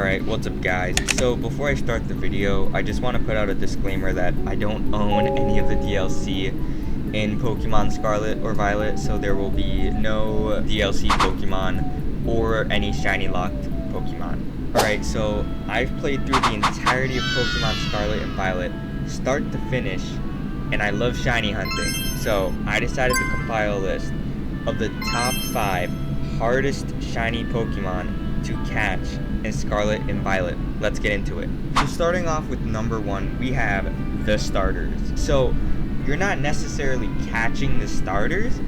Alright, what's up guys? So before I start the video, I just want to put out a disclaimer that I don't own any of the DLC in Pokemon Scarlet or Violet, so there will be no DLC Pokemon or any shiny locked Pokemon. Alright, so I've played through the entirety of Pokemon Scarlet and Violet, start to finish, and I love shiny hunting. So I decided to compile a list of the top 5 hardest shiny Pokemon to catch in Scarlet and Violet. Let's get into it. So starting off with number 1, we have the starters. So you're not necessarily catching the starters,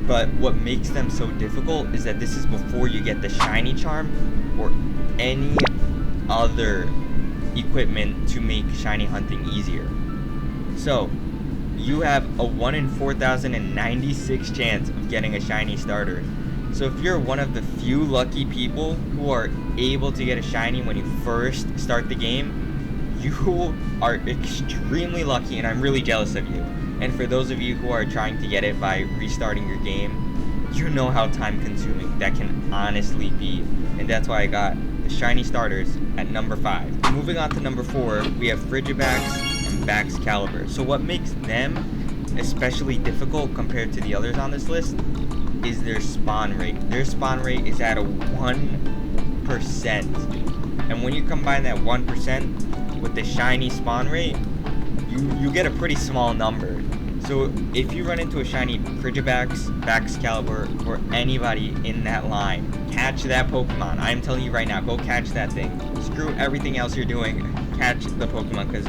but what makes them so difficult is that this is before you get the shiny charm or any other equipment to make shiny hunting easier. So you have a 1 in 4,096 chance of getting a shiny starter. So if you're one of the few lucky people who are able to get a shiny when you first start the game, you are extremely lucky, and I'm really jealous of you. And for those of you who are trying to get it by restarting your game, you know how time consuming that can honestly be. And that's why I got the shiny starters at number 5. Moving on to number 4, we have Frigibax and Baxcalibur. So what makes them especially difficult compared to the others on this list is their spawn rate. Their spawn rate is at a 1%. And when you combine that 1% with the shiny spawn rate, you get a pretty small number. So if you run into a shiny Frigibax, Baxcalibur, or anybody in that line, catch that Pokemon. I'm telling you right now, go catch that thing. Screw everything else you're doing, catch the Pokemon, because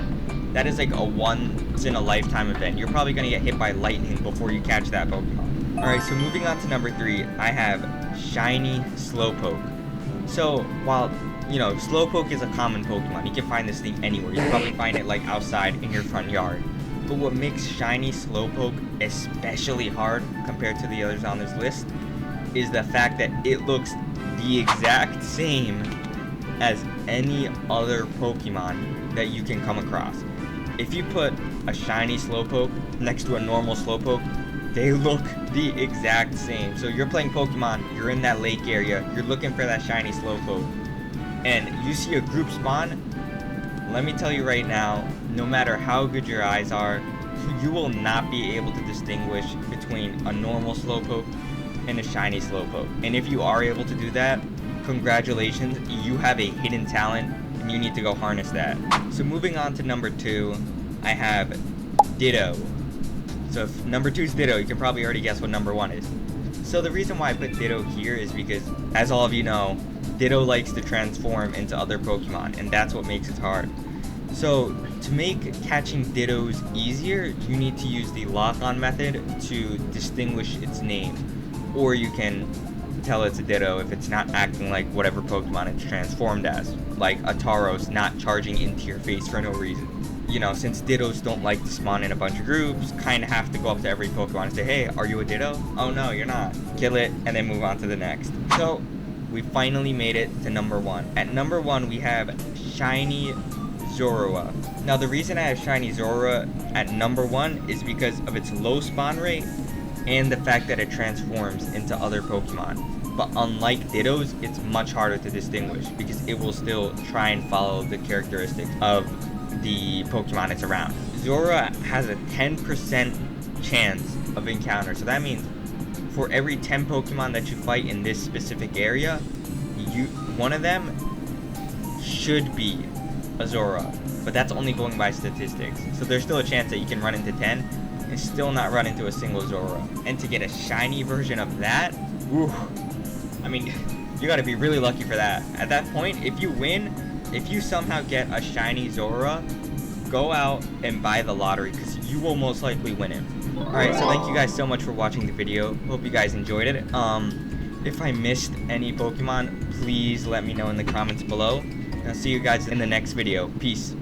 that is like a once in a lifetime event. You're probably gonna get hit by lightning before you catch that Pokemon. Alright, so moving on to number 3, I have shiny Slowpoke. So while, you know, Slowpoke is a common Pokemon, you can find this thing anywhere. You can probably find it like outside in your front yard. But what makes shiny Slowpoke especially hard compared to the others on this list is the fact that it looks the exact same as any other Pokemon that you can come across. If you put a shiny Slowpoke next to a normal Slowpoke, they look the exact same. So you're playing Pokemon, you're in that lake area, you're looking for that shiny Slowpoke, and you see a group spawn. Let me tell you right now, no matter how good your eyes are, you will not be able to distinguish between a normal Slowpoke and a shiny Slowpoke. And if you are able to do that, congratulations, you have a hidden talent, and you need to go harness that. So moving on to number 2, I have Ditto. So if number 2 is Ditto, you can probably already guess what number 1 is. So the reason why I put Ditto here is because, as all of you know, Ditto likes to transform into other Pokemon, and that's what makes it hard. So to make catching Dittos easier, you need to use the lock-on method to distinguish its name. Or you can tell it's a Ditto if it's not acting like whatever Pokemon it's transformed as, like a Tauros not charging into your face for no reason. You know, since Dittos don't like to spawn in a bunch of groups, kind of have to go up to every Pokemon and say, hey, are you a Ditto? Oh no, you're not. Kill it, and then move on to the next. So we finally made it to number 1. At number 1, we have shiny Zorua. Now the reason I have shiny Zorua at number 1 is because of its low spawn rate and the fact that it transforms into other Pokemon. But unlike Dittos, it's much harder to distinguish because it will still try and follow the characteristics of the Pokemon it's around. Zorua has a 10% chance of encounter. So that means for every 10 Pokemon that you fight in this specific area, one of them should be a Zorua. But that's only going by statistics. So there's still a chance that you can run into 10 and still not run into a single Zorua. And to get a shiny version of that, whew, I mean, you gotta be really lucky for that. At that point, if you win, if you somehow get a shiny Zorua, go out and buy the lottery because you will most likely win it. Alright, so thank you guys so much for watching the video. Hope you guys enjoyed it. If I missed any Pokemon, please let me know in the comments below. I'll see you guys in the next video. Peace.